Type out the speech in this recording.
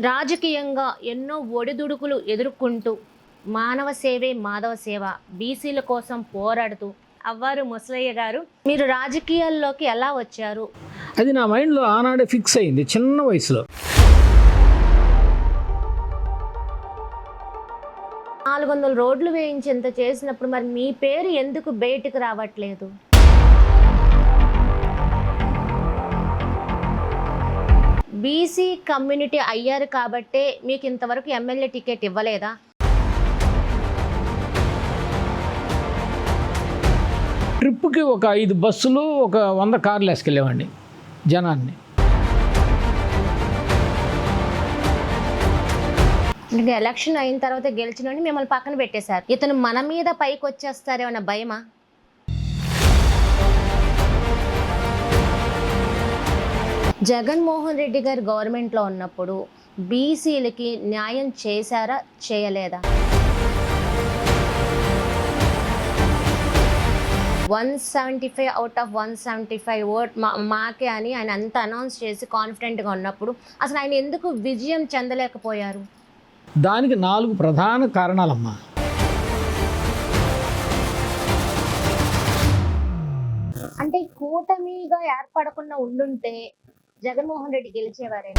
రాజకీయంగా ఎన్నో ఒడిదుడుకులు ఎదుర్కొంటూ మానవ సేవే మాధవ సేవ బీసీల కోసం పోరాడుతూ అవ్వారు ముసలయ్య గారు మీరు రాజకీయాల్లోకి ఎలా వచ్చారు? అది నా మైండ్లో ఆనాడే ఫిక్స్ అయింది చిన్న వయసులో. 400 రోడ్లు వేయించేంత చేసినప్పుడు మరి మీ పేరు ఎందుకు బయటకు రావట్లేదు? బీసీ కమ్యూనిటీ అయ్యారు కాబట్టే మీకు ఇంతవరకు ఎమ్మెల్యే టికెట్ ఇవ్వలేదా? ట్రిప్కి ఒక 5 బస్సులు ఒక 100 కార్లు వేసుకెళ్ళేవాడిని జనాన్ని. అంటే ఎలక్షన్ అయిన తర్వాత గెలిచినోని మిమ్మల్ని పక్కన పెట్టేశారు. ఇతను మన మీద పైకి వచ్చేస్తారేమన్న భయమా? జగన్మోహన్ రెడ్డి గారు గవర్నమెంట్లో ఉన్నప్పుడు బీసీలకి న్యాయం చేశారా చేయలేదా? 175 అవుట్ ఆఫ్ 175 ఓట్ మాకే అని ఆయన అంత అనౌన్స్ చేసి కాన్ఫిడెంట్గా ఉన్నప్పుడు అసలు ఆయన ఎందుకు విజయం చెందలేకపోయారు? దానికి 4 ప్రధాన కారణాలమ్మా. అంటే కూటమిగా ఏర్పడకుండా ఉండుంటే జగన్మోహన్ రెడ్డి గెలిచేవారే.